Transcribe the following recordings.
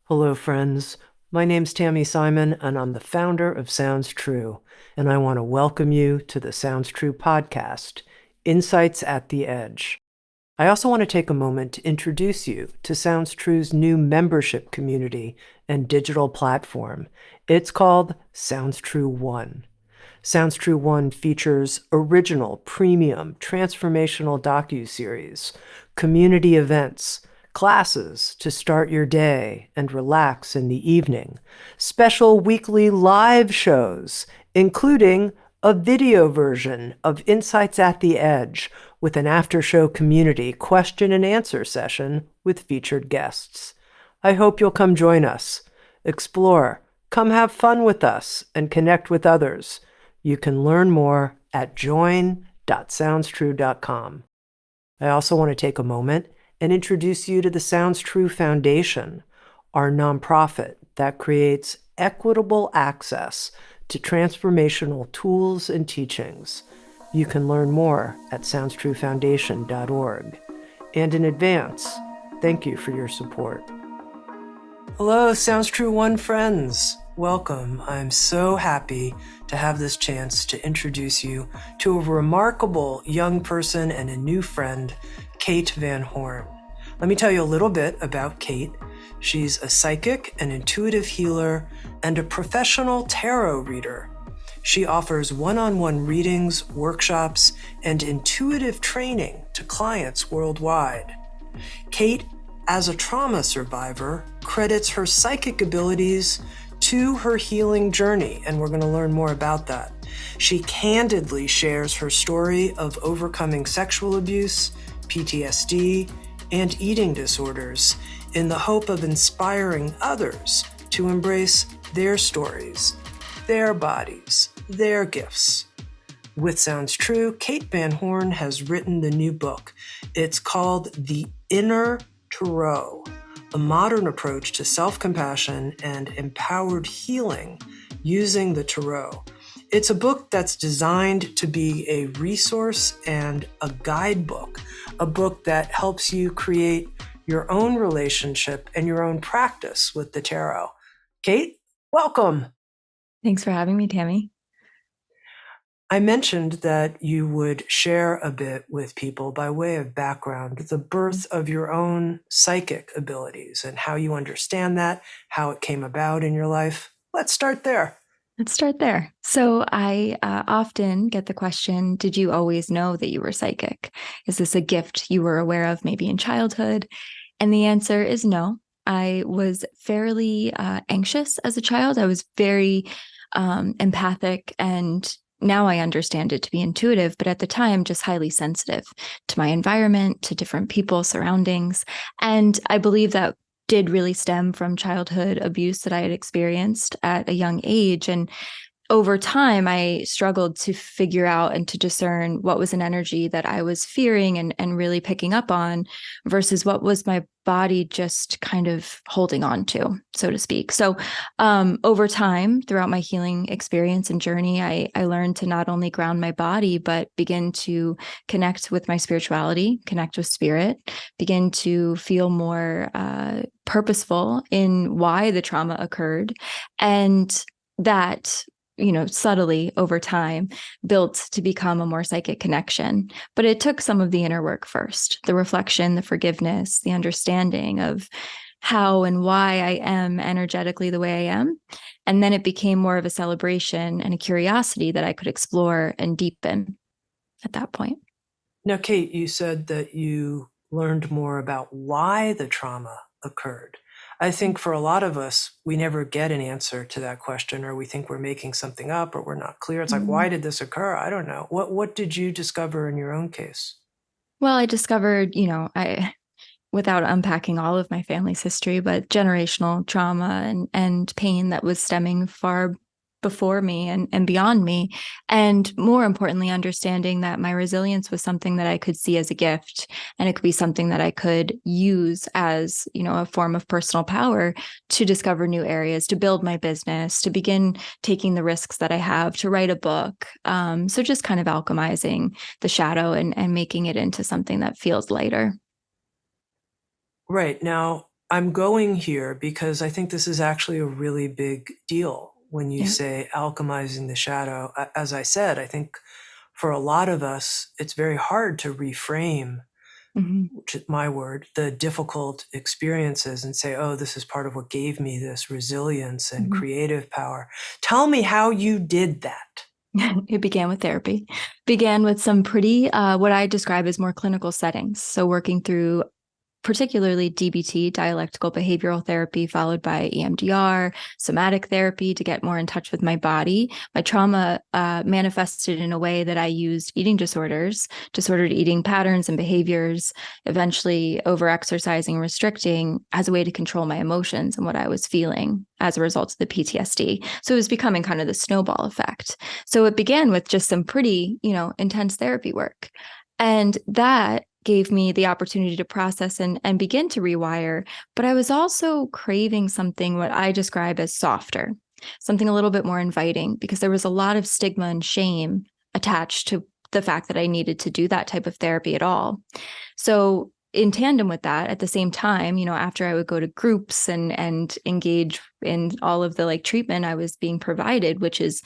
Hello, friends. My name's Tami Simon, and I'm the founder of Sounds True, and I want to welcome you to the Sounds True podcast, Insights at the Edge. I also want to take a moment to introduce you to Sounds True's new membership community and digital platform. It's called Sounds True One. Sounds True One features original, premium, transformational docuseries, community events, classes to start your day and relax in the evening, special weekly live shows, including a video version of Insights at the Edge with an after-show community question and answer session with featured guests. I hope you'll come join us, explore, come have fun with us, and connect with others. You can learn more at join.soundstrue.com. I also want to take a moment and introduce you to the Sounds True Foundation, our nonprofit that creates equitable access to transformational tools and teachings. You can learn more at soundstruefoundation.org. And in advance, thank you for your support. Hello, Sounds True One friends. Welcome. I'm so happy to have this chance to introduce you to a remarkable young person and a new friend, Kate Van Horn. Let me tell you a little bit about Kate. She's a psychic, an intuitive healer, and a professional tarot reader. She offers one-on-one readings, workshops, and intuitive training to clients worldwide. Kate, as a trauma survivor, credits her psychic abilities to her healing journey, and we're going to learn more about that. She candidly shares her story of overcoming sexual abuse, PTSD, and eating disorders in the hope of inspiring others to embrace their stories, their bodies, their gifts. With Sounds True, Kate Van Horn has written the new book. It's called The Inner Tarot, a modern approach to self-compassion and empowered healing using the tarot. It's a book that's designed to be a resource and a guidebook, a book that helps you create your own relationship and your own practice with the tarot. Kate, welcome. Thanks for having me, Tami. I mentioned that you would share a bit with people by way of background, the birth of your own psychic abilities and how you understand that, how it came about in your life. Let's start there. So I often get the question, did you always know that you were psychic? Is this a gift you were aware of maybe in childhood? And the answer is no. I was fairly anxious as a child. I was very empathic, and now I understand it to be intuitive, but at the time, just highly sensitive to my environment, to different people, surroundings. And I believe that did really stem from childhood abuse that I had experienced at a young age. And over time, I struggled to figure out and to discern what was an energy that I was fearing and really picking up on versus what was my body just kind of holding on to, so to speak. So over time, throughout my healing experience and journey, I learned to not only ground my body, but begin to connect with my spirituality, connect with spirit, begin to feel more purposeful in why the trauma occurred. And that subtly over time built to become a more psychic connection. But it took some of the inner work first, the reflection, the forgiveness, the understanding of how and why I am energetically the way I am. And then it became more of a celebration and a curiosity that I could explore and deepen at that point. Now, Kate, you said that you learned more about why the trauma occurred. I think for a lot of us, we never get an answer to that question, or we think we're making something up, or we're not clear. It's like, why did this occur? I don't know. What did you discover in your own case? Well, I discovered, without unpacking all of my family's history, but generational trauma and pain that was stemming far before me and beyond me. And more importantly, understanding that my resilience was something that I could see as a gift, and it could be something that I could use as, a form of personal power to discover new areas, to build my business, to begin taking the risks that I have, to write a book. So just kind of alchemizing the shadow and making it into something that feels lighter. Right. Now, I'm going here because I think this is actually a really big deal when you Yeah. say alchemizing the shadow. As I said, I think for a lot of us, it's very hard to reframe, Hmm. which is my word, the difficult experiences and say, oh, this is part of what gave me this resilience and Hmm. creative power. Tell me how you did that. It began with therapy, began with some pretty, what I describe as more clinical settings. So working through particularly DBT, dialectical behavioral therapy, followed by EMDR, somatic therapy to get more in touch with my body. My trauma manifested in a way that I used eating disorders, disordered eating patterns and behaviors, eventually over-exercising, restricting as a way to control my emotions and what I was feeling as a result of the PTSD. So it was becoming kind of the snowball effect. So it began with just some pretty, intense therapy work. And that gave me the opportunity to process and begin to rewire. But I was also craving something what I describe as softer, something a little bit more inviting, because there was a lot of stigma and shame attached to the fact that I needed to do that type of therapy at all. So in tandem with that, at the same time, after I would go to groups and engage in all of the treatment I was being provided, which is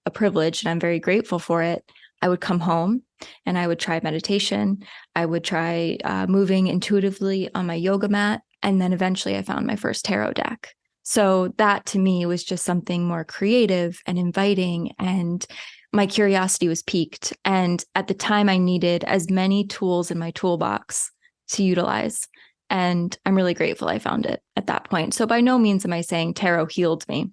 a privilege, and I'm very grateful for it, I would come home and I would try meditation. I would try moving intuitively on my yoga mat. And then eventually I found my first tarot deck. So that to me was just something more creative and inviting. And my curiosity was piqued. And at the time, I needed as many tools in my toolbox to utilize. And I'm really grateful I found it at that point. So by no means am I saying tarot healed me,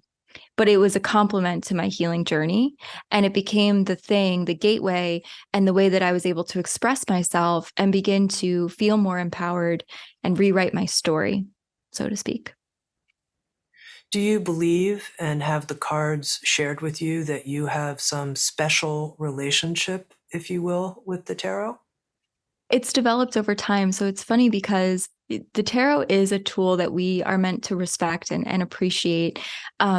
but it was a complement to my healing journey. And it became the thing, the gateway, and the way that I was able to express myself and begin to feel more empowered and rewrite my story, so to speak. Do you believe and have the cards shared with you that you have some special relationship, if you will, with the tarot? It's developed over time. So it's funny because the tarot is a tool that we are meant to respect and appreciate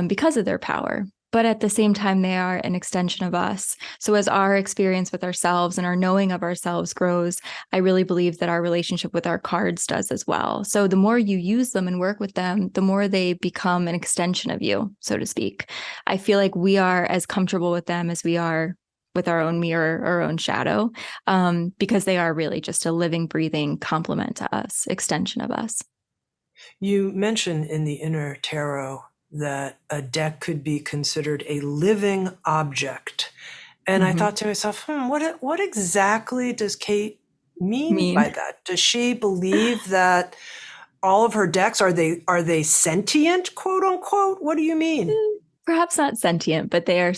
because of their power. But at the same time, they are an extension of us. So as our experience with ourselves and our knowing of ourselves grows, I really believe that our relationship with our cards does as well. So the more you use them and work with them, the more they become an extension of you, so to speak. I feel like we are as comfortable with them as we are with our own mirror, our own shadow, because they are really just a living, breathing complement to us, extension of us. You mentioned in the inner tarot that a deck could be considered a living object. And I Mm-hmm. thought to myself, what exactly does Kate mean by Mean. that? Does she believe that all of her decks are they sentient, quote unquote? What do you mean? Perhaps not sentient, but they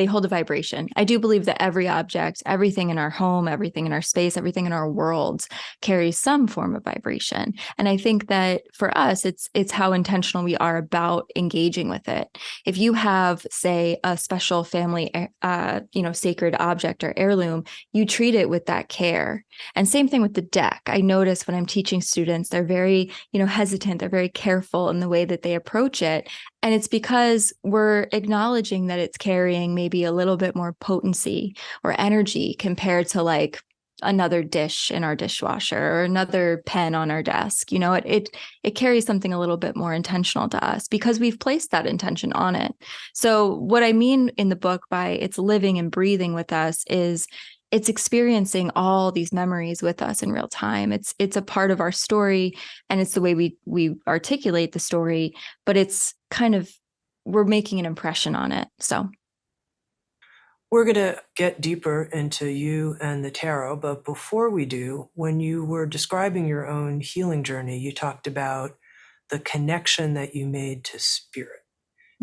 hold a vibration. I do believe that every object, everything in our home, everything in our space, everything in our world carries some form of vibration. And I think that for us, it's how intentional we are about engaging with it. If you have, say, a special family, sacred object or heirloom, you treat it with that care. And same thing with the deck. I notice when I'm teaching students, they're very, hesitant. They're very careful in the way that they approach it. And it's because we're acknowledging that it's carrying maybe a little bit more potency or energy compared to another dish in our dishwasher or another pen on our desk. It carries something a little bit more intentional to us because we've placed that intention on it. So what I mean in the book by it's living and breathing with us is it's experiencing all these memories with us in real time. It's a part of our story, and it's the way we articulate the story, but it's kind of we're making an impression on it. So We're going to get deeper into you and the tarot, but before we do, when you were describing your own healing journey, you talked about the connection that you made to spirit.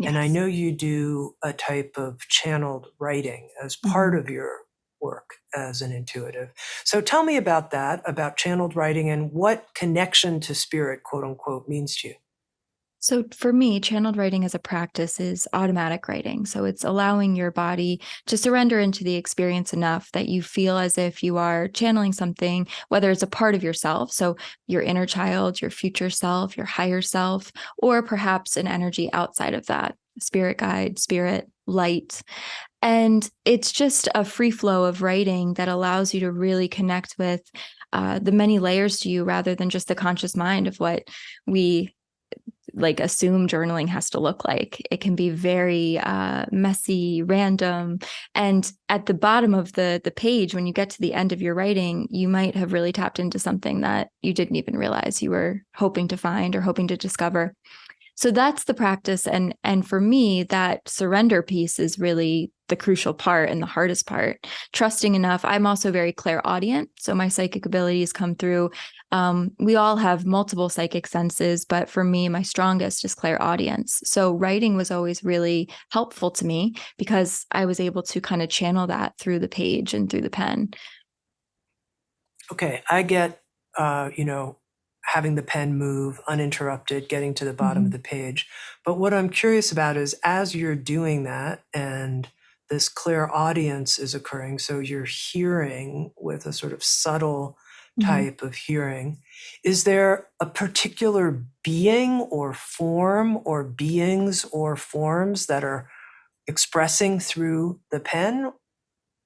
And I yes. know you do a type of channeled writing as part Mhm. of your work as an intuitive. So tell me about that, about channeled writing and what connection to spirit, quote unquote, means to you. So for me, channeled writing as a practice is automatic writing. So it's allowing your body to surrender into the experience enough that you feel as if you are channeling something, whether it's a part of yourself, so your inner child, your future self, your higher self, or perhaps an energy outside of that, spirit guide, spirit, light. And it's just a free flow of writing that allows you to really connect with the many layers to you rather than just the conscious mind of what we like assume journaling has to look like. It can be very messy, random. And at the bottom of the page, when you get to the end of your writing, you might have really tapped into something that you didn't even realize you were hoping to find or hoping to discover. So that's the practice. And for me, that surrender piece is really the crucial part and the hardest part. Trusting enough. I'm also very clairaudient. So my psychic abilities come through. We all have multiple psychic senses, but for me, my strongest is clairaudience. So writing was always really helpful to me because I was able to kind of channel that through the page and through the pen. Okay, I get, having the pen move uninterrupted, getting to the bottom of the page. But what I'm curious about is as you're doing that and this clear audience is occurring, so you're hearing with a sort of subtle type of hearing, is there a particular being or form or beings or forms that are expressing through the pen?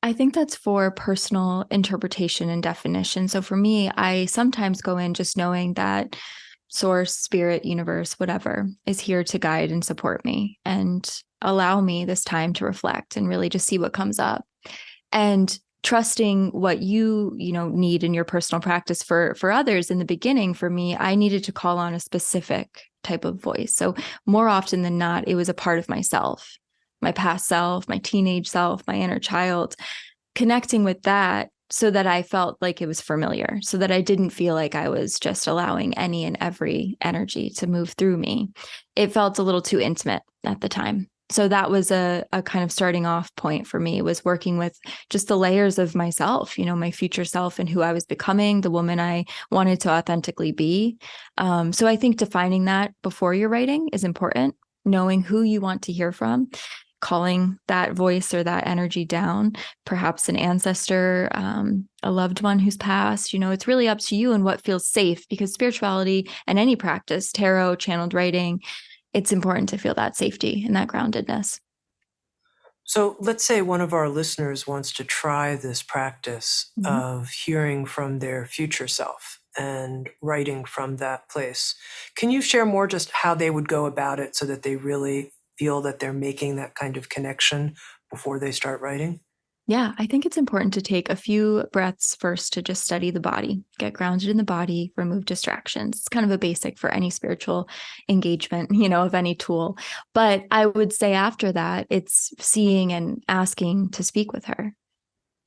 I think that's for personal interpretation and definition. So for me, I sometimes go in just knowing that source, spirit, universe, whatever is here to guide and support me and allow me this time to reflect and really just see what comes up. And trusting what you need in your personal practice. For others in the beginning, for me, I needed to call on a specific type of voice. So more often than not, it was a part of myself, my past self, my teenage self, my inner child, connecting with that so that I felt like it was familiar, so that I didn't feel like I was just allowing any and every energy to move through me. It felt a little too intimate at the time. So that was a kind of starting off point for me, was working with just the layers of myself, my future self and who I was becoming, the woman I wanted to authentically be. So I think defining that before you're writing is important, knowing who you want to hear from, calling that voice or that energy down, perhaps an ancestor, a loved one who's passed. It's really up to you and what feels safe, because spirituality and any practice, tarot, channeled writing, it's important to feel that safety and that groundedness. So let's say one of our listeners wants to try this practice Mhm. of hearing from their future self and writing from that place. Can you share more just how they would go about it so that they really feel that they're making that kind of connection before they start writing? Yeah, I think it's important to take a few breaths first to just study the body, get grounded in the body, remove distractions. It's kind of a basic for any spiritual engagement, of any tool. But I would say after that, it's seeing and asking to speak with her,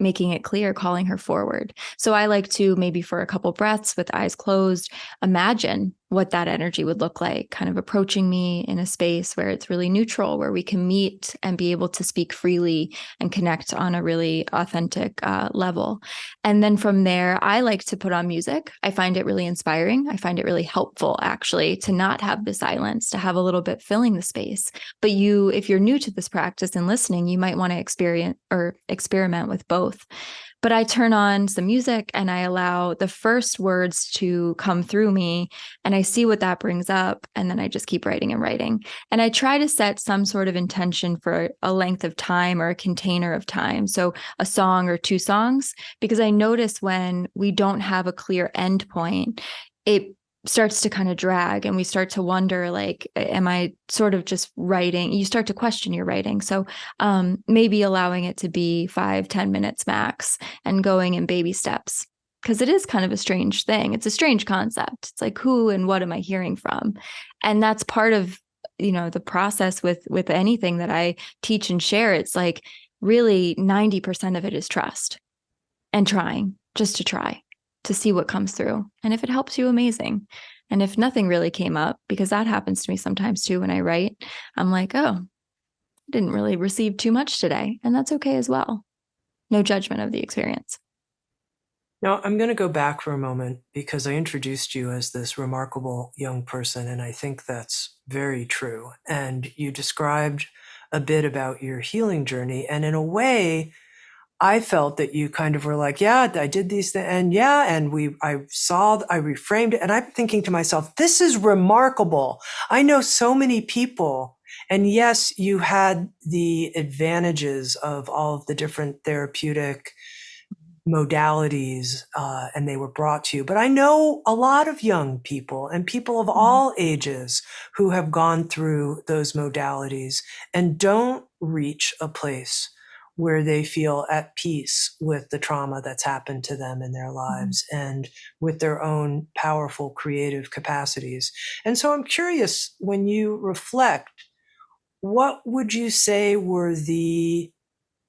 making it clear, calling her forward. So I like to, maybe for a couple breaths with eyes closed, imagine what that energy would look like, kind of approaching me in a space where it's really neutral, where we can meet and be able to speak freely and connect on a really authentic level. And then from there, I like to put on music. I find it really inspiring. I find it really helpful, actually, to not have the silence, to have a little bit filling the space. But if you're new to this practice and listening, you might want to experience or experiment with both. But I turn on some music and I allow the first words to come through me and I see what that brings up. And then I just keep writing and writing. And I try to set some sort of intention for a length of time or a container of time. So a song or two songs, because I notice when we don't have a clear end point, it starts to kind of drag and we start to wonder, like, am I sort of just writing? You start to question your writing. So maybe allowing it to be 5-10 minutes max and going in baby steps, because it is kind of a strange thing. It's a strange concept. It's like, who and what am I hearing from? And that's part of the process with anything that I teach and share. It's like really 90% of it is trust and trying, just to try to see what comes through. And if it helps you, amazing. And if nothing really came up, because that happens to me sometimes too when I write, I'm like, oh, didn't really receive too much today. And that's okay as well. No judgment of the experience. Now, I'm going to go back for a moment because I introduced you as this remarkable young person, and I think that's very true. And you described a bit about your healing journey. And in a way, I felt that you kind of were like, yeah, I did these things. And yeah, and I reframed it. And I'm thinking to myself, this is remarkable. I know so many people. And yes, you had the advantages of all of the different therapeutic modalities and they were brought to you. But I know a lot of young people and people of all ages who have gone through those modalities and don't reach a place where they feel at peace with the trauma that's happened to them in their lives and with their own powerful creative capacities. And so I'm curious, when you reflect, what would you say were the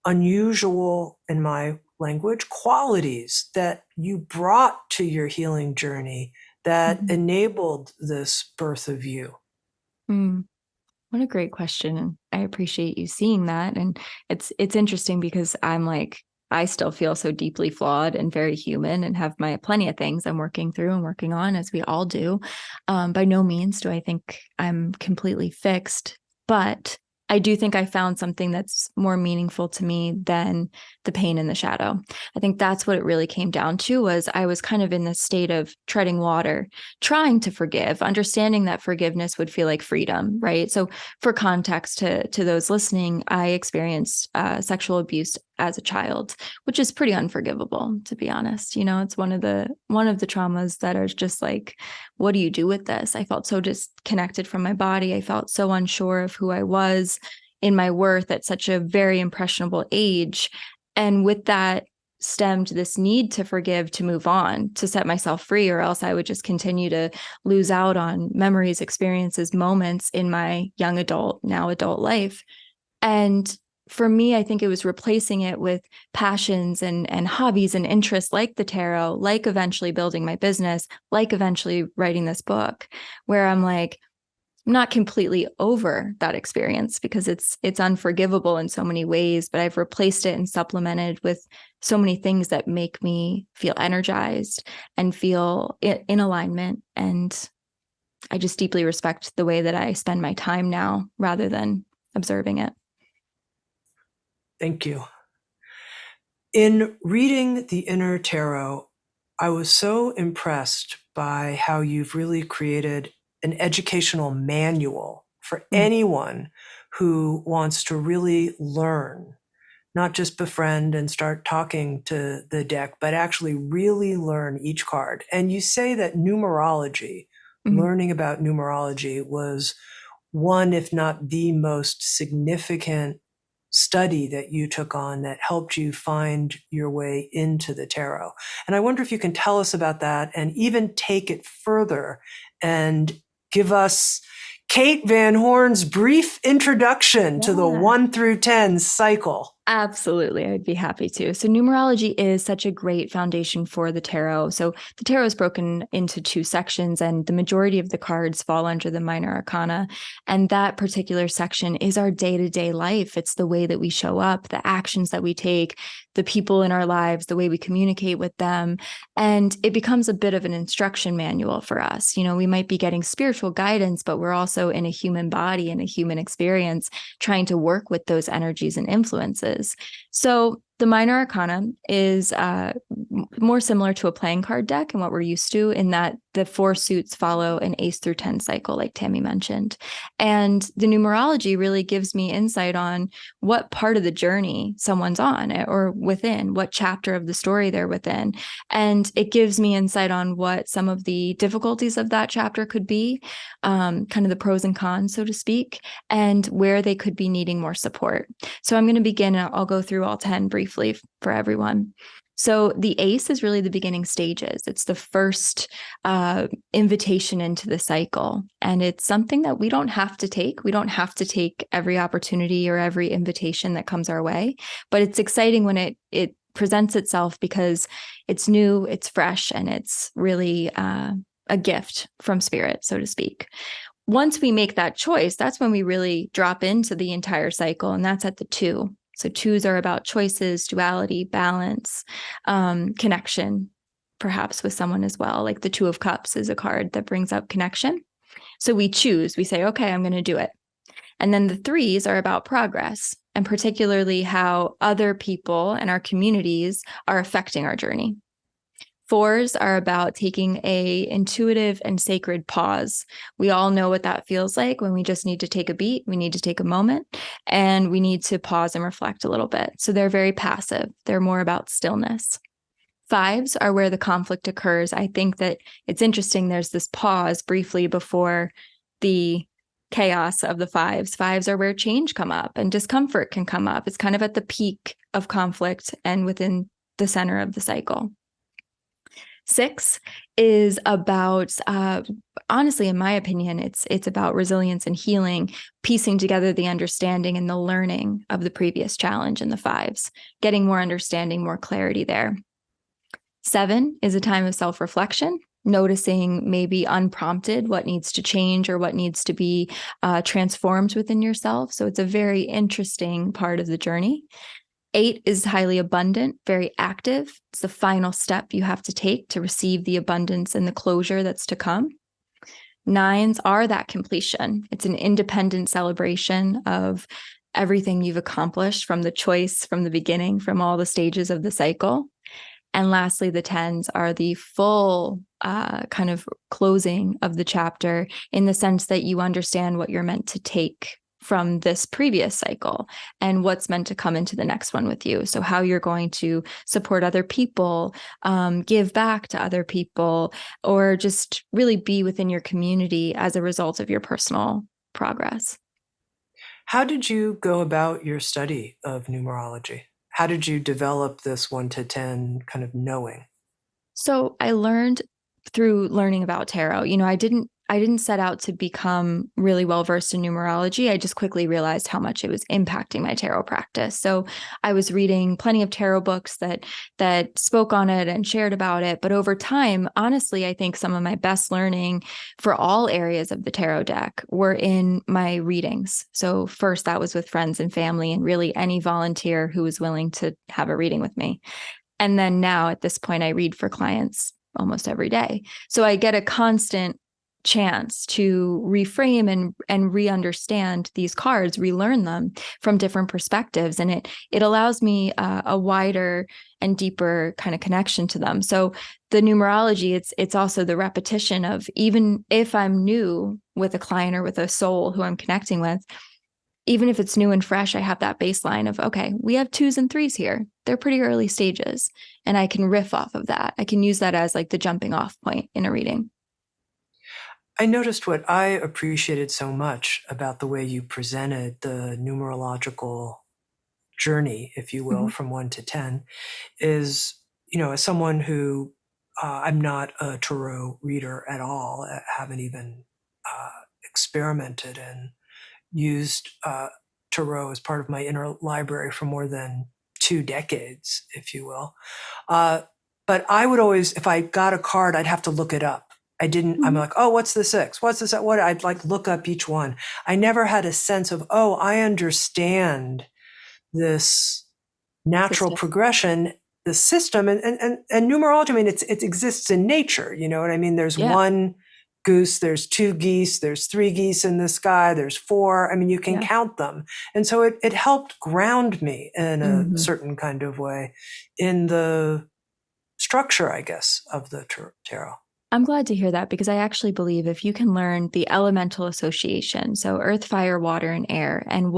unusual, in my language, qualities that you brought to your healing journey that enabled this birth of you? Mm. What a great question. And I appreciate you seeing that. And it's interesting because I'm like, I still feel so deeply flawed and very human and have my plenty of things I'm working through and working on, as we all do. By no means do I think I'm completely fixed, but I do think I found something that's more meaningful to me than the pain in the shadow. I think that's what it really came down to. Was I was kind of in this state of treading water, trying to forgive, understanding that forgiveness would feel like freedom, right? So for context to those listening, I experienced sexual abuse as a child, which is pretty unforgivable, to be honest. You know, it's one of the traumas that are just like, what do you do with this? I felt so disconnected from my body. I felt so unsure of who I was in my worth at such a very impressionable age. And with that stemmed this need to forgive, to move on, to set myself free, or else I would just continue to lose out on memories, experiences, moments in my young adult, now adult life. And for me, I think it was replacing it with passions and hobbies and interests like the tarot, like eventually building my business, like eventually writing this book, where I'm like, I'm not completely over that experience because it's unforgivable in so many ways, but I've replaced it and supplemented with so many things that make me feel energized and feel in alignment. And I just deeply respect the way that I spend my time now rather than observing it. Thank you. In reading the Inner Tarot, I was so impressed by how you've really created an educational manual for anyone who wants to really learn, not just befriend and start talking to the deck, but actually really learn each card. And you say that numerology, learning about numerology, was one, if not the most significant study that you took on that helped you find your way into the tarot. And I wonder if you can tell us about that and even take it further and give us Kate Van Horn's brief introduction to the 1 through 10 cycle. Absolutely. I'd be happy to. So numerology is such a great foundation for the tarot. So the tarot is broken into two sections, and the majority of the cards fall under the Minor Arcana. And that particular section is our day-to-day life. It's the way that we show up, the actions that we take, the people in our lives, the way we communicate with them. And it becomes a bit of an instruction manual for us. You know, we might be getting spiritual guidance, but we're also in a human body and a human experience trying to work with those energies and influences. So the Minor Arcana is more similar to a playing card deck and what we're used to, in that the four suits follow an ace through 10 cycle, like Tami mentioned. And the numerology really gives me insight on what part of the journey someone's on, or within, what chapter of the story they're within. And it gives me insight on what some of the difficulties of that chapter could be, kind of the pros and cons, so to speak, and where they could be needing more support. So I'm going to begin, I'll go through all 10 briefly for everyone. So the ace is really the beginning stages. It's the first invitation into the cycle. And it's something that we don't have to take. We don't have to take every opportunity or every invitation that comes our way. But it's exciting when it presents itself, because it's new, it's fresh, and it's really a gift from spirit, so to speak. Once we make that choice, that's when we really drop into the entire cycle. And that's at the 2. So 2s are about choices, duality, balance, connection, perhaps with someone as well. Like the 2 of Cups is a card that brings up connection. So we choose, we say, okay, I'm going to do it. And then the 3s are about progress, and particularly how other people and our communities are affecting our journey. 4s are about taking a intuitive and sacred pause. We all know what that feels like when we just need to take a beat, we need to take a moment, and we need to pause and reflect a little bit. So they're very passive. They're more about stillness. Fives are where the conflict occurs. I think that it's interesting. There's this pause briefly before the chaos of the fives. Fives are where change come up and discomfort can come up. It's kind of at the peak of conflict and within the center of the cycle. Six is about, honestly, in my opinion, it's about resilience and healing, piecing together the understanding and the learning of the previous challenge in the fives, getting more understanding, more clarity there. Seven is a time of self-reflection, noticing maybe unprompted what needs to change or what needs to be transformed within yourself. So it's a very interesting part of the journey. Eight is highly abundant, very active. It's the final step you have to take to receive the abundance and the closure that's to come. Nines are that completion. It's an independent celebration of everything you've accomplished from the choice, from the beginning, from all the stages of the cycle. And lastly, the tens are the full kind of closing of the chapter in the sense that you understand what you're meant to take from this previous cycle and what's meant to come into the next one with you. So how you're going to support other people, give back to other people, or just really be within your community as a result of your personal progress. How did you go about your study of numerology? How did you develop this 1 to 10 kind of knowing? So I learned through learning about tarot. I didn't set out to become really well versed in numerology. I just quickly realized how much it was impacting my tarot practice. So I was reading plenty of tarot books that spoke on it and shared about it. But over time, honestly, I think some of my best learning for all areas of the tarot deck were in my readings. So first, that was with friends and family, and really any volunteer who was willing to have a reading with me. And then now at this point, I read for clients almost every day. So I get a constant chance to reframe and re-understand these cards, relearn them from different perspectives. And it allows me a wider and deeper kind of connection to them. So the numerology, it's also the repetition of, even if I'm new with a client or with a soul who I'm connecting with, even if it's new and fresh, I have that baseline of, okay, we have twos and threes here. They're pretty early stages. And I can riff off of that. I can use that as like the jumping off point in a reading. I noticed what I appreciated so much about the way you presented the numerological journey, if you will, Mm-hmm. from 1 to 10 is, as someone who I'm not a tarot reader at all, I haven't even experimented and used tarot as part of my inner library for more than 2 decades, if you will. But I would always, if I got a card, I'd have to look it up. I'm like, oh, what's the six? What's the what? I'd like look up each one. I never had a sense of, oh, I understand this natural System. progression, the system, and numerology. I mean, it exists in nature. You know what I mean? There's Yeah. one goose, there's 2 geese, there's 3 geese in the sky, there's 4. I mean, you can Yeah. count them. And so it helped ground me in a Mm-hmm. certain kind of way in the structure, I guess, of the tarot. I'm glad to hear that, because I actually believe if you can learn the elemental association, so earth, fire, water, and air, and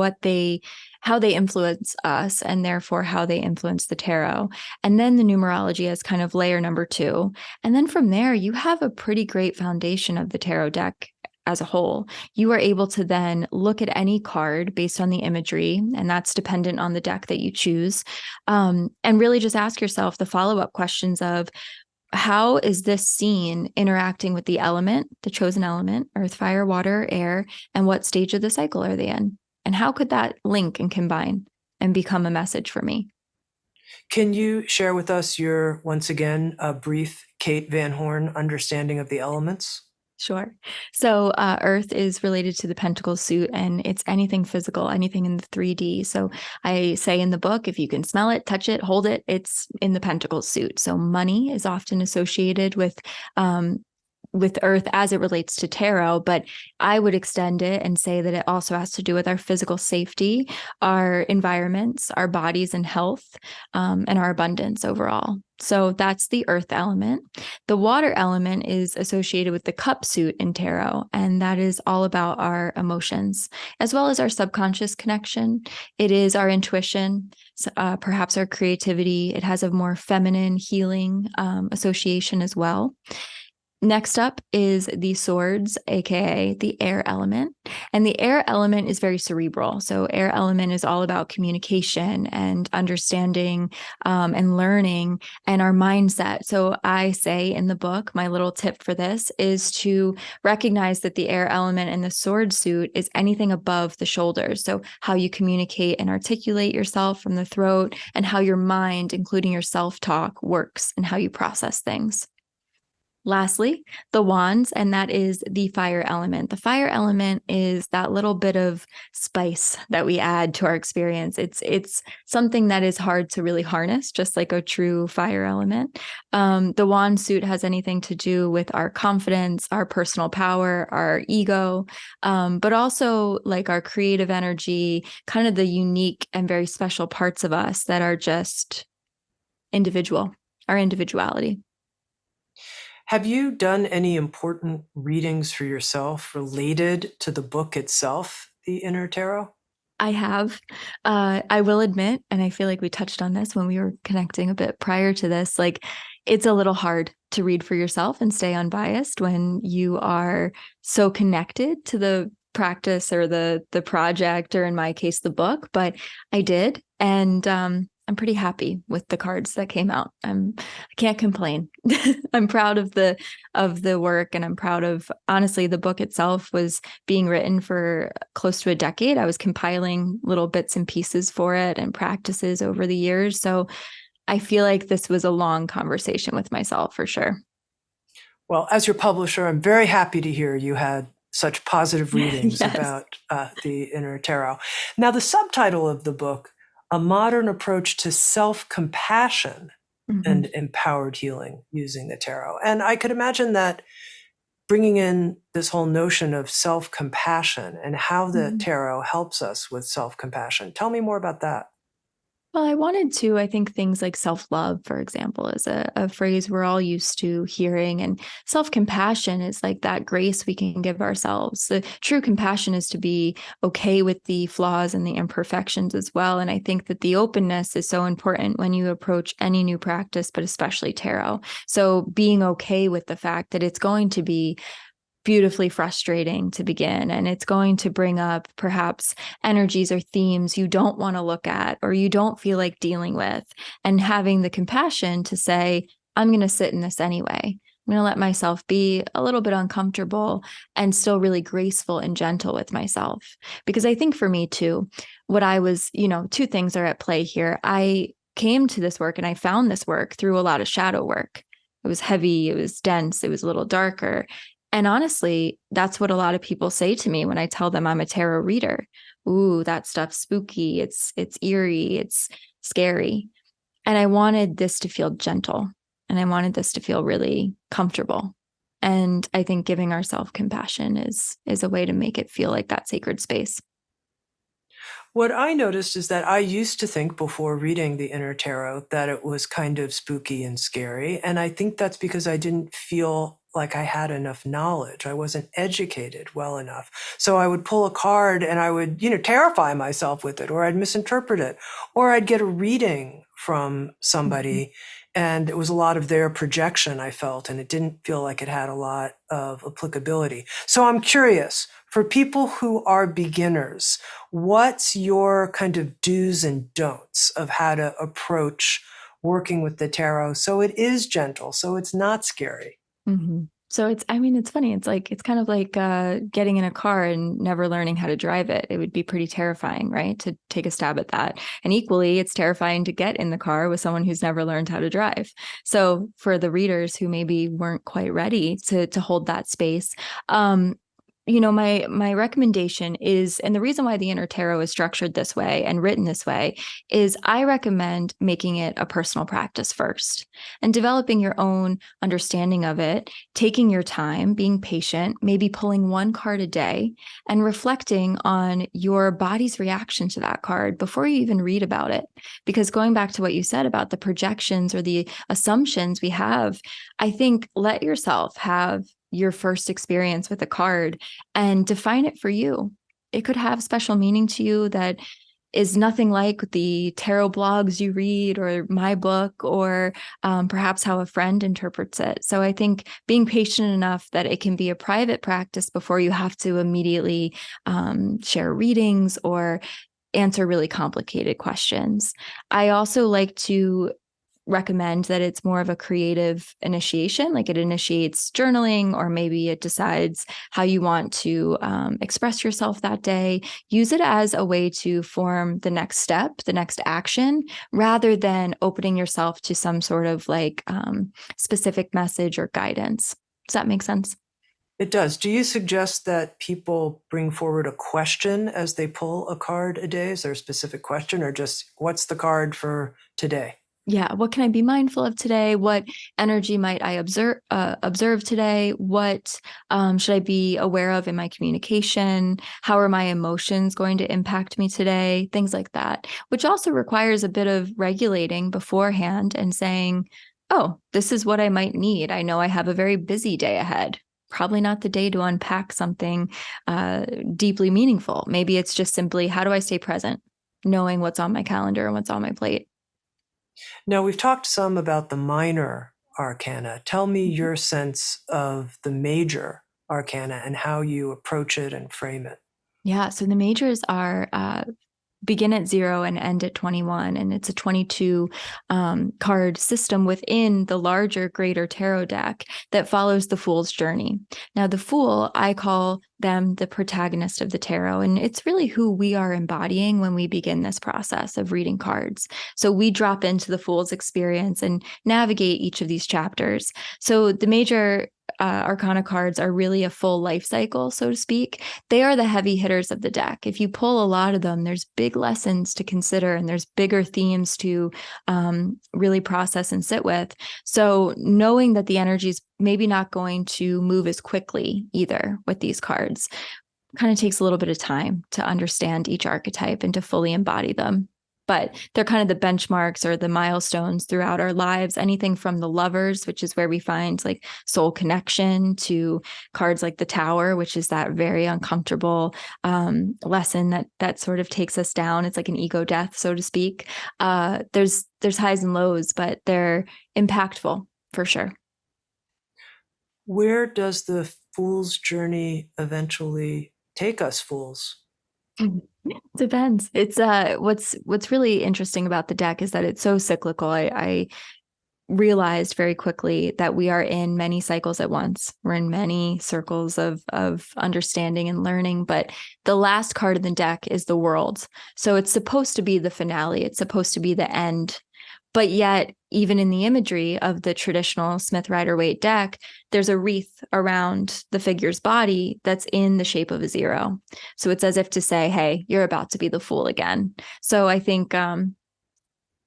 how they influence us, and therefore how they influence the tarot, and then the numerology as kind of layer number 2. And then from there, you have a pretty great foundation of the tarot deck as a whole. You are able to then look at any card based on the imagery, and that's dependent on the deck that you choose, and really just ask yourself the follow-up questions of, how is this scene interacting with the element, the chosen element, earth, fire, water, air, and what stage of the cycle are they in? And how could that link and combine and become a message for me? Can you share with us your, once again, a brief Kate Van Horn understanding of the elements? Sure. So Earth is related to the pentacle suit, and it's anything physical, anything in the 3D. So I say in the book, if you can smell it, touch it, hold it, it's in the pentacle suit. So money is often associated with with earth as it relates to tarot, but I would extend it and say that it also has to do with our physical safety, our environments, our bodies and health, and our abundance overall. So that's the earth element. The water element is associated with the cup suit in tarot, and that is all about our emotions as well as our subconscious connection. It is our intuition, perhaps our creativity. It has a more feminine healing association as well. Next up is the swords, aka the air element. And the air element is very cerebral. So, air element is all about communication and understanding and learning and our mindset. So, I say in the book, my little tip for this is to recognize that the air element in the sword suit is anything above the shoulders. So, how you communicate and articulate yourself from the throat, and how your mind, including your self talk, works and how you process things. Lastly, the wands, and that is the fire element. The fire element is that little bit of spice that we add to our experience. It's something that is hard to really harness, just like a true fire element. The wand suit has anything to do with our confidence, our personal power, our ego, but also like our creative energy, kind of the unique and very special parts of us that are just individual, our individuality. Have you done any important readings for yourself related to the book itself, The Inner Tarot? I have. I will admit, and I feel like we touched on this when we were connecting a bit prior to this, like it's a little hard to read for yourself and stay unbiased when you are so connected to the practice or the project, or in my case, the book. But I did, and I'm pretty happy with the cards that came out. I can't complain. I'm proud of the work, and I'm proud of, honestly, the book itself was being written for close to a decade. I was compiling little bits and pieces for it and practices over the years. So I feel like this was a long conversation with myself for sure. Well, as your publisher, I'm very happy to hear you had such positive readings Yes. about The Inner Tarot. Now, the subtitle of the book, A Modern Approach to Self-Compassion and Empowered Healing Using the Tarot. And I could imagine that bringing in this whole notion of self-compassion and how the tarot helps us with self-compassion. Tell me more about that. Well, I wanted to. I think things like self-love, for example, is a phrase we're all used to hearing. And self-compassion is like that grace we can give ourselves. The true compassion is to be okay with the flaws and the imperfections as well. And I think that the openness is so important when you approach any new practice, but especially tarot. So being okay with the fact that it's going to be beautifully frustrating to begin, and it's going to bring up perhaps energies or themes you don't want to look at or you don't feel like dealing with, and having the compassion to say, I'm going to sit in this anyway. I'm going to let myself be a little bit uncomfortable and still really graceful and gentle with myself. Because I think for me too, what I was, two things are at play here. I came to this work and I found this work through a lot of shadow work. It was heavy, it was dense, it was a little darker. And honestly, that's what a lot of people say to me when I tell them I'm a tarot reader. Ooh, that stuff's spooky. It's eerie. It's scary. And I wanted this to feel gentle, and I wanted this to feel really comfortable. And I think giving ourselves compassion is a way to make it feel like that sacred space. What I noticed is that I used to think before reading The Inner Tarot that it was kind of spooky and scary. And I think that's because I didn't feel like I had enough knowledge. I wasn't educated well enough. So I would pull a card and I would, terrify myself with it, or I'd misinterpret it, or I'd get a reading from somebody and it was a lot of their projection, I felt, and it didn't feel like it had a lot of applicability. So I'm curious, for people who are beginners, what's your kind of do's and don'ts of how to approach working with the tarot so it is gentle, so it's not scary? So it's funny. It's kind of like getting in a car and never learning how to drive it. It would be pretty terrifying, right? To take a stab at that. And equally, it's terrifying to get in the car with someone who's never learned how to drive. So for the readers who maybe weren't quite ready to hold that space, my recommendation is, and the reason why the inner tarot is structured this way and written this way, is I recommend making it a personal practice first and developing your own understanding of it, taking your time, being patient, maybe pulling one card a day and reflecting on your body's reaction to that card before you even read about it. Because going back to what you said about the projections or the assumptions we have, I think let yourself have your first experience with a card and define it for you. It could have special meaning to you that is nothing like the tarot blogs you read or my book or perhaps how a friend interprets it. So I think being patient enough that it can be a private practice before you have to immediately share readings or answer really complicated questions. I also like to recommend that it's more of a creative initiation, like it initiates journaling, or maybe it decides how you want to express yourself that day. Use it as a way to form the next step, the next action, rather than opening yourself to some sort of like specific message or guidance. Does that make sense? It does. Do you suggest that people bring forward a question as they pull a card a day? Is there a specific question, or just what's the card for today? Yeah, what can I be mindful of today? What energy might I observe today? What should I be aware of in my communication? How are my emotions going to impact me today? Things like that, which also requires a bit of regulating beforehand and saying, oh, this is what I might need. I know I have a very busy day ahead. Probably not the day to unpack something deeply meaningful. Maybe it's just simply, how do I stay present, knowing what's on my calendar and what's on my plate? Now, we've talked some about the minor arcana. Tell me your sense of the major arcana and how you approach it and frame it. Yeah, so the majors are begin at 0 and end at 21. And it's a 22 card system within the larger, greater tarot deck that follows the Fool's journey. Now, the Fool, I call them the protagonist of the tarot. And it's really who we are embodying when we begin this process of reading cards. So we drop into the Fool's experience and navigate each of these chapters. So the major Arcana cards are really a full life cycle, so to speak. They are the heavy hitters of the deck. If you pull a lot of them, there's big lessons to consider and there's bigger themes to really process and sit with. So knowing that the energy is maybe not going to move as quickly either with these cards kind of takes a little bit of time to understand each archetype and to fully embody them. But they're kind of the benchmarks or the milestones throughout our lives. Anything from the Lovers, which is where we find like soul connection, to cards like the Tower, which is that very uncomfortable lesson that sort of takes us down. It's like an ego death, so to speak. There's highs and lows, but they're impactful for sure. Where does the fool's journey eventually take us, fools? Depends. It's what's really interesting about the deck is that it's so cyclical. I realized very quickly that we are in many cycles at once. We're in many circles of understanding and learning, but the last card in the deck is the World. So it's supposed to be the finale. It's supposed to be the end. But yet, even in the imagery of the traditional Smith Rider-Waite deck, there's a wreath around the figure's body that's in the shape of a 0. So it's as if to say, hey, you're about to be the Fool again. So I think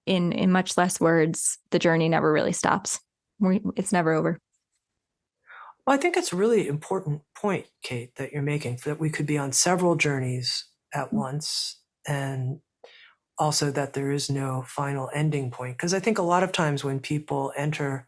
in much less words, the journey never really stops. It's never over. Well, I think it's a really important point, Kate, that you're making, that we could be on several journeys at once, and also that there is no final ending point. Because I think a lot of times when people enter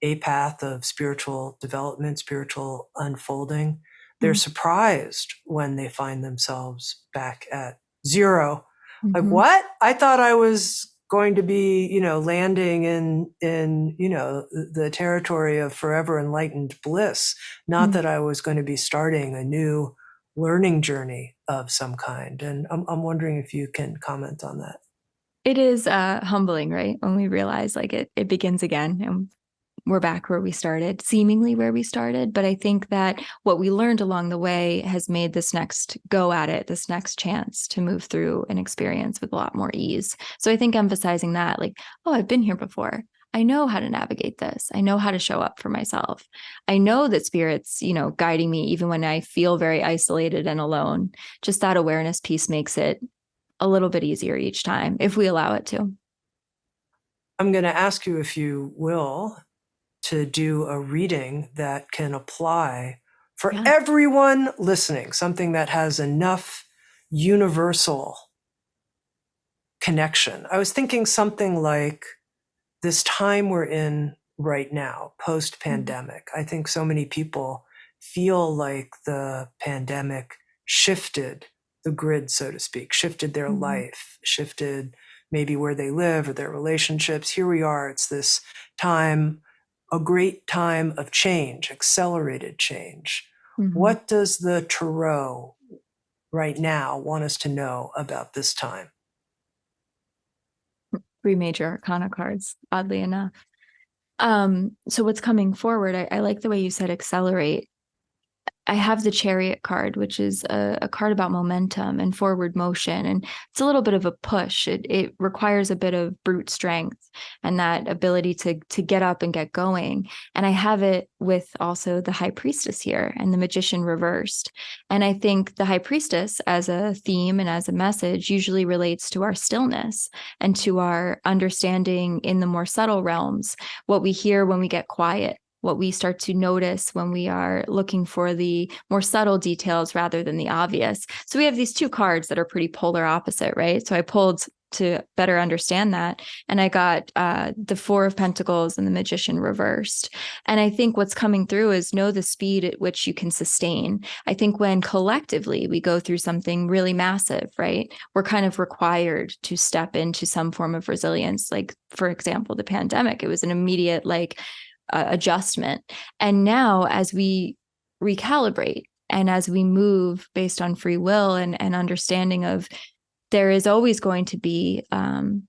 a path of spiritual development, spiritual unfolding, they're surprised when they find themselves back at 0. Like, what? I thought I was going to be, landing in, the territory of forever enlightened bliss, not that I was going to be starting a new learning journey of some kind. And I'm wondering if you can comment on that. It is humbling, right? When we realize like it begins again and we're back where we started, seemingly where we started. But I think that what we learned along the way has made this next go at it, this next chance to move through an experience with a lot more ease. So I think emphasizing that, like, oh, I've been here before. I know how to navigate this. I know how to show up for myself. I know that spirit's, guiding me even when I feel very isolated and alone. Just that awareness piece makes it a little bit easier each time if we allow it to. I'm going to ask you, if you will, to do a reading that can apply for Yeah. everyone listening, something that has enough universal connection. I was thinking something like this time we're in right now, post pandemic. I think so many people feel like the pandemic shifted the grid, so to speak, shifted their life, shifted maybe where they live or their relationships. Here we are. It's this time, a great time of change, accelerated change. Mm-hmm. What does the tarot right now want us to know about this time? 3 major arcana cards, oddly enough. So what's coming forward, I like the way you said accelerate. I have the Chariot card, which is a card about momentum and forward motion. And it's a little bit of a push. It requires a bit of brute strength and that ability to get up and get going. And I have it with also the High Priestess here and the Magician reversed. And I think the High Priestess as a theme and as a message usually relates to our stillness and to our understanding in the more subtle realms, what we hear when we get quiet, what we start to notice when we are looking for the more subtle details rather than the obvious. So we have these 2 cards that are pretty polar opposite, right? So I pulled to better understand that. And I got the 4 of Pentacles and the Magician reversed. And I think what's coming through is know the speed at which you can sustain. I think when collectively we go through something really massive, right, we're kind of required to step into some form of resilience. Like, for example, the pandemic, it was an immediate, adjustment. And now as we recalibrate and as we move based on free will and understanding of there is always going to be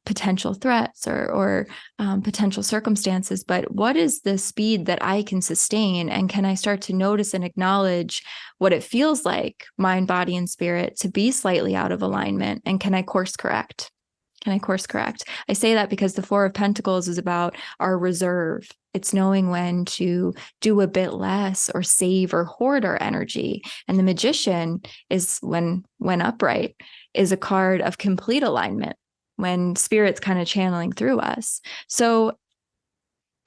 potential threats or potential circumstances, but what is the speed that I can sustain? And can I start to notice and acknowledge what it feels like, mind, body, and spirit, to be slightly out of alignment? And can I course correct? Can I course correct? I say that because the 4 of Pentacles is about our reserve. It's knowing when to do a bit less or save or hoard our energy. And the Magician is when upright is a card of complete alignment, when spirit's kind of channeling through us. So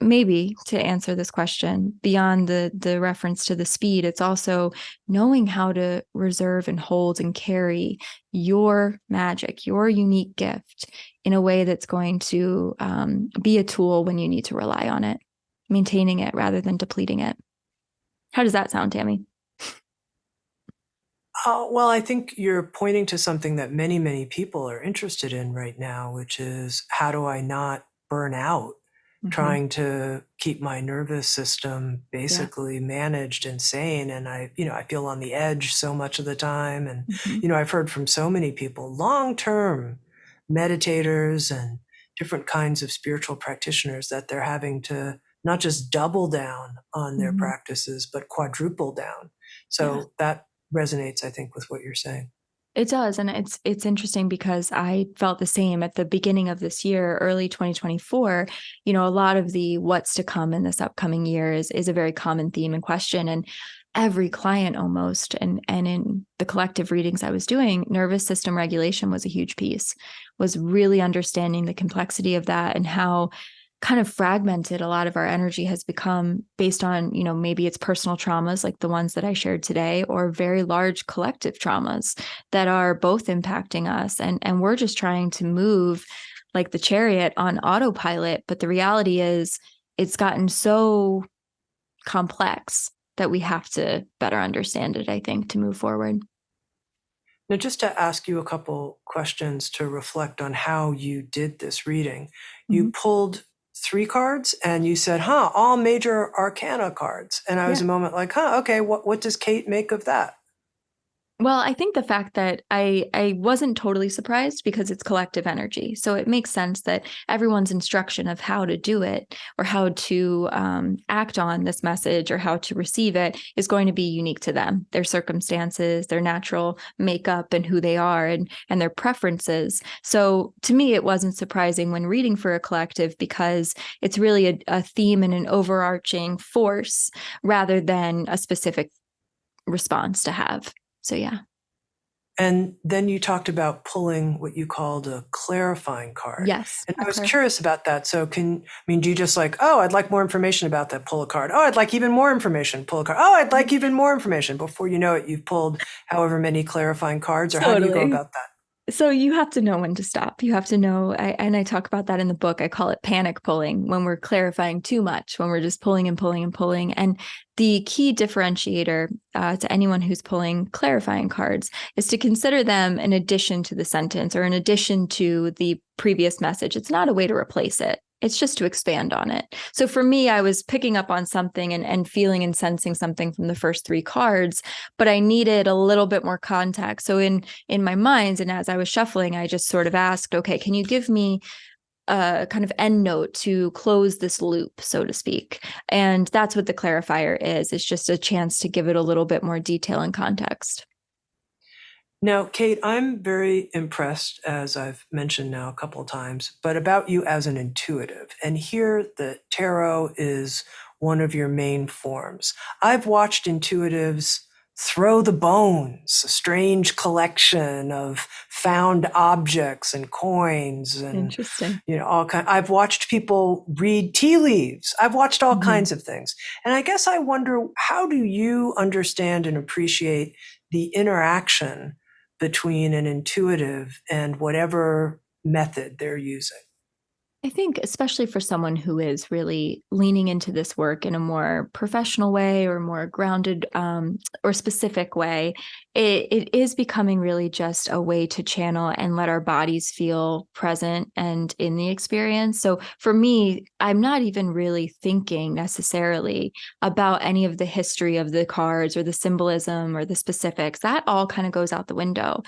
maybe to answer this question, beyond the reference to the speed, it's also knowing how to reserve and hold and carry your magic, your unique gift, in a way that's going to be a tool when you need to rely on it, maintaining it rather than depleting it. How does that sound, Tami? Well, I think you're pointing to something that many, many people are interested in right now, which is, how do I not burn out trying to keep my nervous system basically managed and sane? And I feel on the edge so much of the time. And, I've heard from so many people, long-term meditators and different kinds of spiritual practitioners, that they're having to not just double down on their practices, but quadruple down. So that resonates, I think, with what you're saying. It does. And it's interesting because I felt the same at the beginning of this year, early 2024. A lot of the what's to come in this upcoming year is a very common theme and question. And every client almost, and in the collective readings I was doing, nervous system regulation was a huge piece, was really understanding the complexity of that and how kind of fragmented a lot of our energy has become based on, maybe it's personal traumas like the ones that I shared today, or very large collective traumas that are both impacting us. And we're just trying to move like the chariot on autopilot. But the reality is it's gotten so complex that we have to better understand it, I think, to move forward. Now, just to ask you a couple questions to reflect on how you did this reading, you pulled 3 cards and you said, all major arcana cards. And I was a moment like, okay, what does Kate make of that? Well, I think the fact that I wasn't totally surprised because it's collective energy. So it makes sense that everyone's instruction of how to do it or how to act on this message or how to receive it is going to be unique to them, their circumstances, their natural makeup and who they are and their preferences. So to me, it wasn't surprising when reading for a collective because it's really a theme and an overarching force rather than a specific response to have. So yeah. And then you talked about pulling what you called a clarifying card. Yes. And I was curious about that. So do you just like, oh, I'd like more information about that, pull a card. Oh, I'd like even more information, pull a card. Oh, I'd like even more information. Before you know it, you've pulled however many clarifying cards, or how do you go Totally. about that? So you have to know when to stop. You have to know, and I talk about that in the book. I call it panic pulling when we're clarifying too much, when we're just pulling and pulling and pulling. And the key differentiator to anyone who's pulling clarifying cards is to consider them in addition to the sentence or in addition to the previous message. It's not a way to replace it. It's just to expand on it. So for me, I was picking up on something and feeling and sensing something from the first three cards, but I needed a little bit more context. So in my mind, and as I was shuffling, I just sort of asked, okay, can you give me a kind of end note to close this loop, so to speak? And that's what the clarifier is. It's just a chance to give it a little bit more detail and context. Now, Kate, I'm very impressed, as I've mentioned now a couple of times, but about you as an intuitive. And here the tarot is one of your main forms. I've watched intuitives throw the bones, a strange collection of found objects and coins and Interesting. all kind. I've watched people read tea leaves. I've watched all Mm-hmm. kinds of things. And I guess I wonder, how do you understand and appreciate the interaction between an intuitive and whatever method they're using? I think, especially for someone who is really leaning into this work in a more professional way or more grounded or specific way, it is becoming really just a way to channel and let our bodies feel present and in the experience. So for me, I'm not even really thinking necessarily about any of the history of the cards or the symbolism or the specifics. That all kind of goes out the window.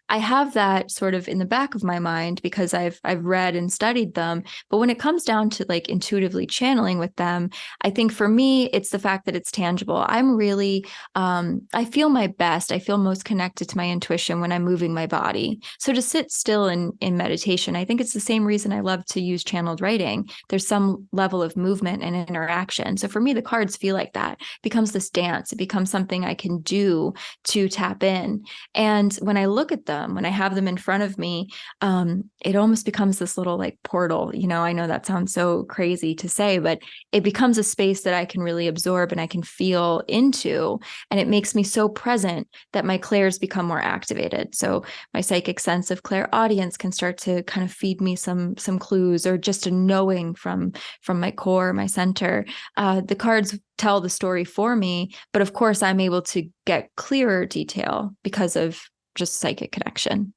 I have that sort of in the back of my mind because I've read and studied them. But when it comes down to like intuitively channeling with them, I think for me, it's the fact that it's tangible. I'm really, I feel my best. I feel most connected to my intuition when I'm moving my body. So to sit still in meditation, I think it's the same reason I love to use channeled writing. There's some level of movement and interaction. So for me, the cards feel like that. It becomes this dance. It becomes something I can do to tap in. And when I look at them, when I have them in front of me, it almost becomes this little like portal. I know that sounds so crazy to say, but it becomes a space that I can really absorb and I can feel into. And it makes me so present that my clairs become more activated. So my psychic sense of clairaudience can start to kind of feed me some clues or just a knowing from my core, my center. The cards tell the story for me, but of course I'm able to get clearer detail because of just psychic connection.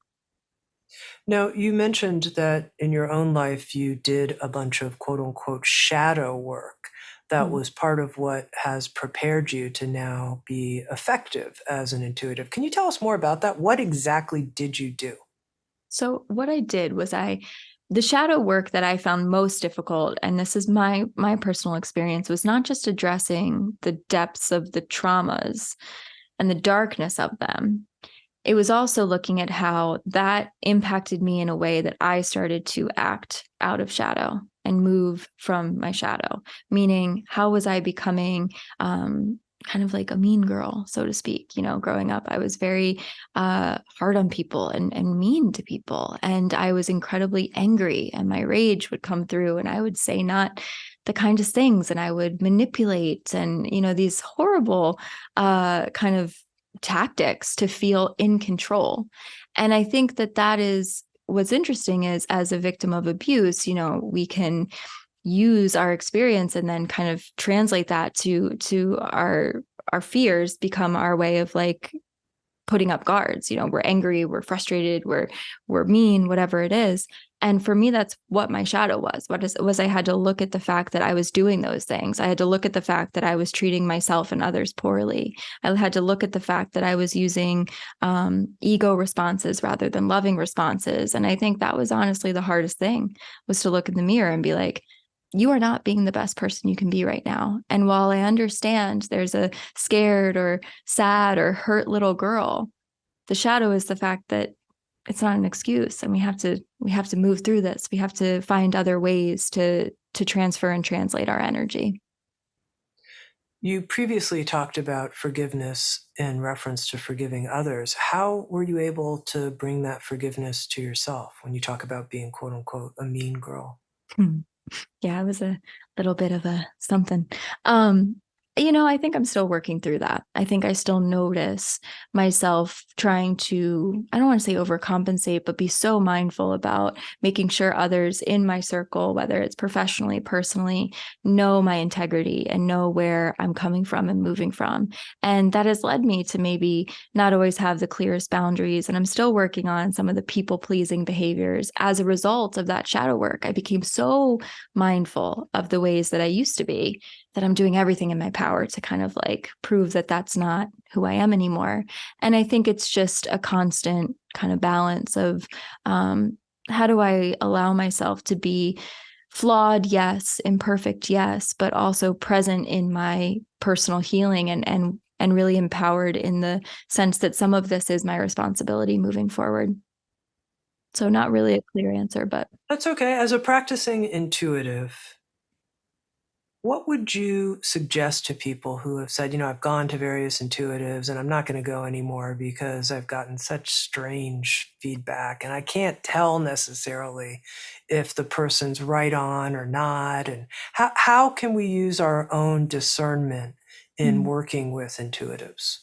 Now, you mentioned that in your own life, you did a bunch of quote unquote shadow work. That Mm. was part of what has prepared you to now be effective as an intuitive. Can you tell us more about that? What exactly did you do? So what I did was the shadow work that I found most difficult, and this is my personal experience, was not just addressing the depths of the traumas and the darkness of them. It was also looking at how that impacted me in a way that I started to act out of shadow and move from my shadow. Meaning, how was I becoming kind of like a mean girl, so to speak? Growing up, I was very hard on people and mean to people. And I was incredibly angry, and my rage would come through, and I would say not the kindest things, and I would manipulate and, these horrible kind of tactics to feel in control. And I think that is what's interesting is as a victim of abuse, we can use our experience and then kind of translate that to our fears become our way of like putting up guards. We're angry, we're frustrated, we're mean, whatever it is. And for me, that's what my shadow was. Was I had to look at the fact that I was doing those things. I had to look at the fact that I was treating myself and others poorly. I had to look at the fact that I was using ego responses rather than loving responses. And I think that was honestly the hardest thing, was to look in the mirror and be like, you are not being the best person you can be right now. And while I understand there's a scared or sad or hurt little girl, the shadow is the fact that it's not an excuse, and we have to move through this. We have to find other ways to transfer and translate our energy. You previously talked about forgiveness in reference to forgiving others. How were you able to bring that forgiveness to yourself when you talk about being, quote unquote, a mean girl? Yeah, it was a little bit of a something. I think I'm still working through that. I think I still notice myself trying to, I don't want to say overcompensate, but be so mindful about making sure others in my circle, whether it's professionally, personally, know my integrity and know where I'm coming from and moving from. And that has led me to maybe not always have the clearest boundaries. And I'm still working on some of the people pleasing behaviors. As a result of that shadow work, I became so mindful of the ways that I used to be, that I'm doing everything in my power to kind of like prove that that's not who I am anymore. And I think it's just a constant kind of balance of how do I allow myself to be flawed, yes, imperfect, yes, but also present in my personal healing and really empowered in the sense that some of this is my responsibility moving forward. So not really a clear answer, but That's okay. As a practicing intuitive, what would you suggest to people who have said, I've gone to various intuitives and I'm not going to go anymore because I've gotten such strange feedback and I can't tell necessarily if the person's right on or not? And how can we use our own discernment in working with intuitives?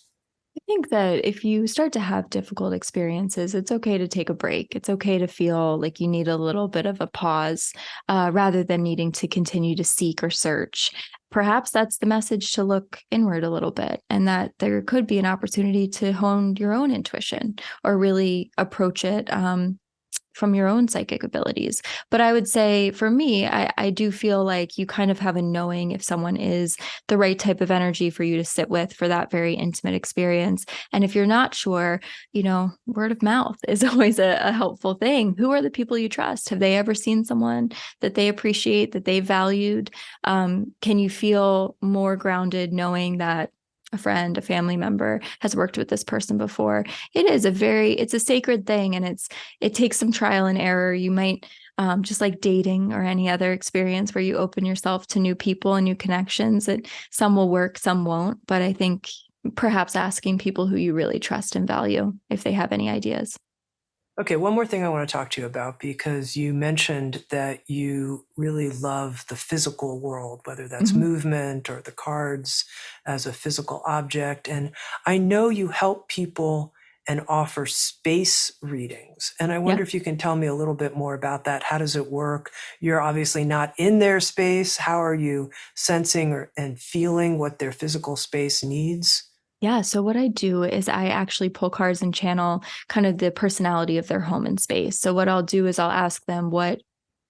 I think that if you start to have difficult experiences, it's okay to take a break. It's okay to feel like you need a little bit of a pause rather than needing to continue to seek or search. Perhaps that's the message, to look inward a little bit, and that there could be an opportunity to hone your own intuition or really approach it from your own psychic abilities. But I would say for me, I do feel like you kind of have a knowing if someone is the right type of energy for you to sit with for that very intimate experience. And if you're not sure, word of mouth is always a helpful thing. Who are the people you trust? Have they ever seen someone that they appreciate, that they valued? Can you feel more grounded knowing that a friend, a family member has worked with this person before? It's a sacred thing, and it takes some trial and error. You might, just like dating or any other experience where you open yourself to new people and new connections, that some will work, some won't. But I think perhaps asking people who you really trust and value if they have any ideas. Okay, one more thing I want to talk to you about, because you mentioned that you really love the physical world, whether that's Mhm. movement or the cards as a physical object. And I know you help people and offer space readings. And I Yeah. wonder if you can tell me a little bit more about that. How does it work? You're obviously not in their space. How are you sensing and feeling what their physical space needs? Yeah. So what I do is I actually pull cards and channel kind of the personality of their home and space. So what I'll do is I'll ask them what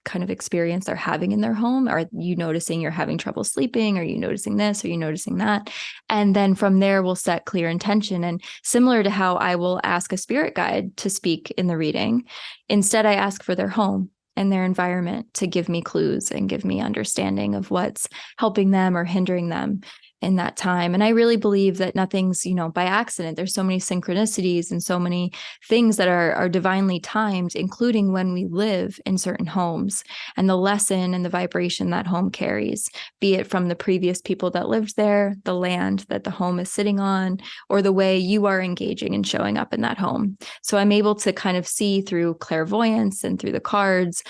kind of experience they're having in their home. Are you noticing you're having trouble sleeping? Are you noticing this? Are you noticing that? And then from there, we'll set clear intention. And similar to how I will ask a spirit guide to speak in the reading, instead, I ask for their home and their environment to give me clues and give me understanding of what's helping them or hindering them in that time. And I really believe that nothing's, by accident. There's so many synchronicities and so many things that are divinely timed, including when we live in certain homes and the lesson and the vibration that home carries, be it from the previous people that lived there, the land that the home is sitting on, or the way you are engaging and showing up in that home. So I'm able to kind of see through clairvoyance and through the cards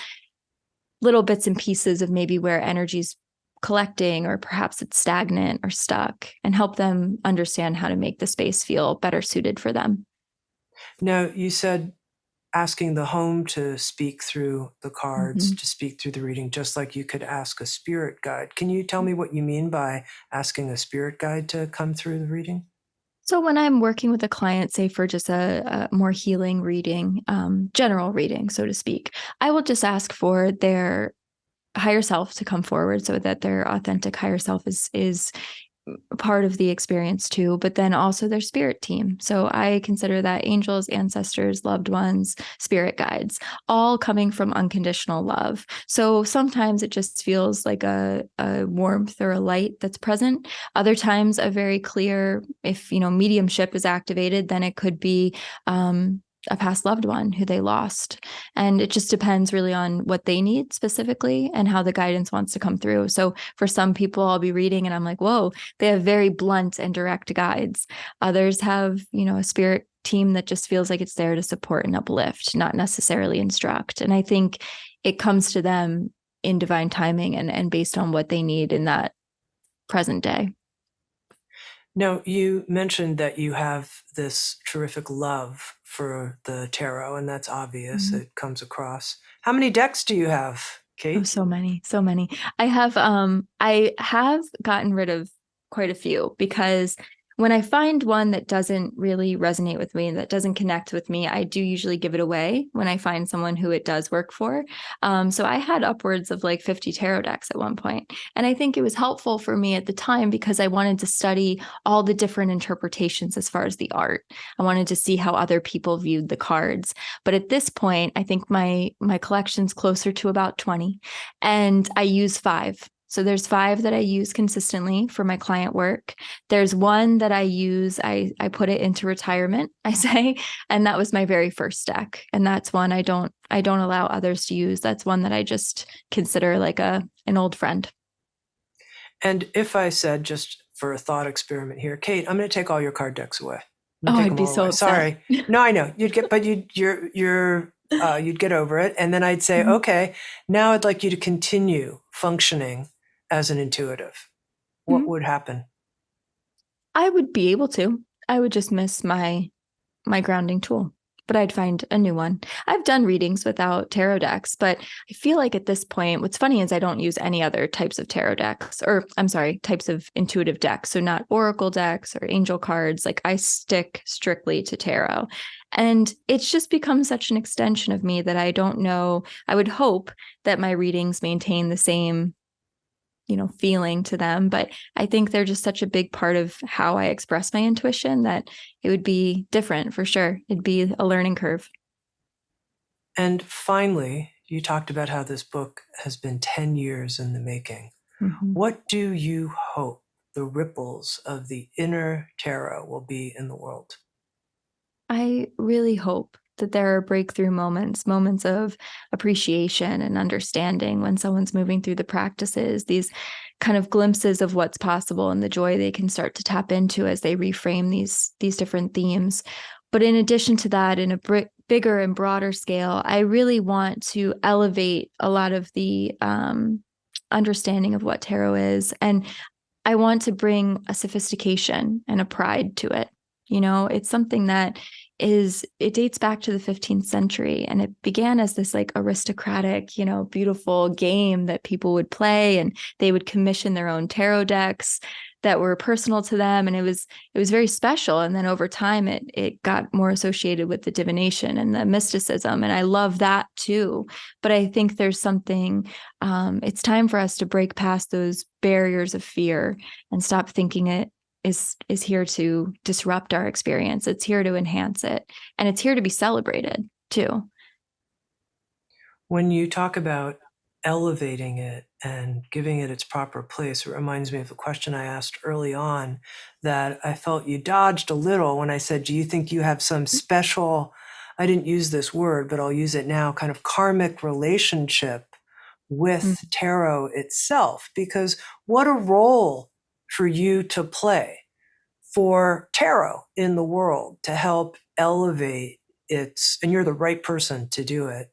little bits and pieces of maybe where energy's collecting, or perhaps it's stagnant or stuck, and help them understand how to make the space feel better suited for them. Now, you said asking the home to speak through the cards, Mm-hmm. to speak through the reading, just like you could ask a spirit guide. Can you tell me what you mean by asking a spirit guide to come through the reading? So when I'm working with a client, say for just a more healing reading, general reading, so to speak, I will just ask for their higher self to come forward so that their authentic higher self is part of the experience too, but then also their spirit team. So I consider that angels, ancestors, loved ones, spirit guides, all coming from unconditional love. So sometimes it just feels like a warmth or a light that's present. Other times, a very clear, if mediumship is activated, then it could be a past loved one who they lost. And it just depends really on what they need specifically and how the guidance wants to come through. So for some people, I'll be reading and I'm like, whoa, they have very blunt and direct guides. Others have, a spirit team that just feels like it's there to support and uplift, not necessarily instruct. And I think it comes to them in divine timing and based on what they need in that present day. Now, you mentioned that you have this terrific love for the tarot, and that's obvious. Mhm. It comes across. How many decks do you have, Oh, Kate? so many, so many. I have gotten rid of quite a few because when I find one that doesn't really resonate with me and that doesn't connect with me, I do usually give it away when I find someone who it does work for. So I had upwards of like 50 tarot decks at one point. And I think it was helpful for me at the time because I wanted to study all the different interpretations as far as the art. I wanted to see how other people viewed the cards. But at this point, I think my collection's closer to about 20, and I use five. So there's five that I use consistently for my client work. There's one that I use, I put it into retirement, I say, and that was my very first deck. And that's one I don't allow others to use. That's one that I just consider like an old friend. And if I said, just for a thought experiment here, Kate, I'm going to take all your card decks away. I'm going Oh, to take I'd them be all so away. upset. Sorry. No, I know you'd get, but you'd get over it. And then I'd say, Mhm. okay, now I'd like you to continue functioning as an intuitive. What Mhm. would happen? I would be able to. I would just miss my grounding tool, but I'd find a new one. I've done readings without tarot decks, but I feel like at this point, what's funny is I don't use any other types of tarot decks, or I'm sorry, types of intuitive decks. So not oracle decks or angel cards. Like I stick strictly to tarot. And it's just become such an extension of me that I don't know. I would hope that my readings maintain the same feeling to them. But I think they're just such a big part of how I express my intuition that it would be different for sure. It'd be a learning curve. And finally, you talked about how this book has been 10 years in the making. Mhm. What do you hope the ripples of the inner tarot will be in the world? I really hope that there are breakthrough moments, moments of appreciation and understanding when someone's moving through the practices, these kind of glimpses of what's possible and the joy they can start to tap into as they reframe these different themes. But in addition to that, in a bigger and broader scale, I really want to elevate a lot of the understanding of what tarot is. And I want to bring a sophistication and a pride to it. It's something that it dates back to the 15th century, and it began as this like aristocratic, beautiful game that people would play, and they would commission their own tarot decks that were personal to them. And it was very special. And then over time it got more associated with the divination and the mysticism. And I love that too. But I think there's something, it's time for us to break past those barriers of fear and stop thinking it is here to disrupt our experience. It's here to enhance it. And it's here to be celebrated too. When you talk about elevating it and giving it its proper place, it reminds me of a question I asked early on that I felt you dodged a little when I said, do you think you have some special, I didn't use this word, but I'll use it now, kind of karmic relationship with tarot itself? Because what a role for you to play for tarot in the world to help elevate its, and you're the right person to do it,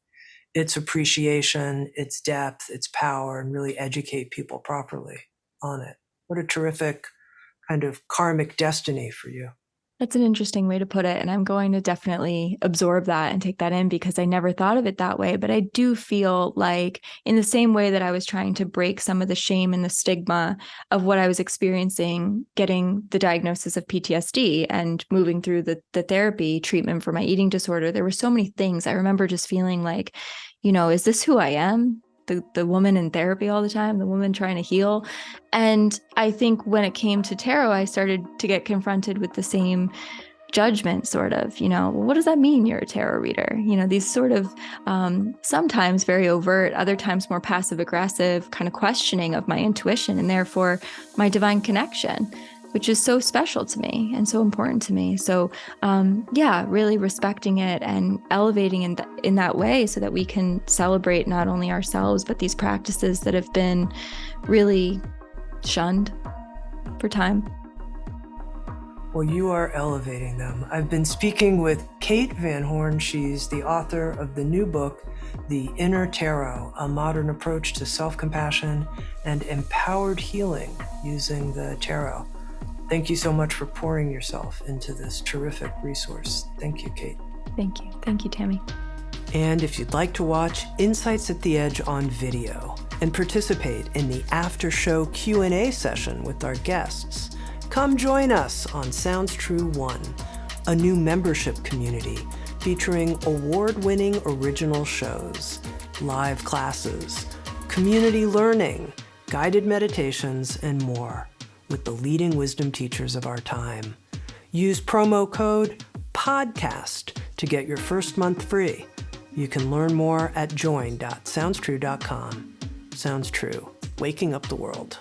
its appreciation, its depth, its power, and really educate people properly on it. What a terrific kind of karmic destiny for you. That's an interesting way to put it. And I'm going to definitely absorb that and take that in because I never thought of it that way. But I do feel like, in the same way that I was trying to break some of the shame and the stigma of what I was experiencing, getting the diagnosis of PTSD and moving through the therapy treatment for my eating disorder, there were so many things. I remember just feeling like, is this who I am? The woman in therapy all the time, the woman trying to heal. And I think when it came to tarot, I started to get confronted with the same judgment, sort of, what does that mean you're a tarot reader? These sort of sometimes very overt, other times more passive aggressive kind of questioning of my intuition and therefore my divine connection, which is so special to me and so important to me. So really respecting it and elevating in that way so that we can celebrate not only ourselves, but these practices that have been really shunned for time. Well, you are elevating them. I've been speaking with Kate Van Horn. She's the author of the new book, The Inner Tarot, A Modern Approach to Self-Compassion and Empowered Healing Using the Tarot. Thank you so much for pouring yourself into this terrific resource. Thank you, Kate. Thank you. Thank you, Tammy. And if you'd like to watch Insights at the Edge on video and participate in the after-show Q&A session with our guests, come join us on Sounds True 1, a new membership community featuring award-winning original shows, live classes, community learning, guided meditations, and more with the leading wisdom teachers of our time. Use promo code PODCAST to get your first month free. You can learn more at join.soundstrue.com. Sounds True, waking up the world.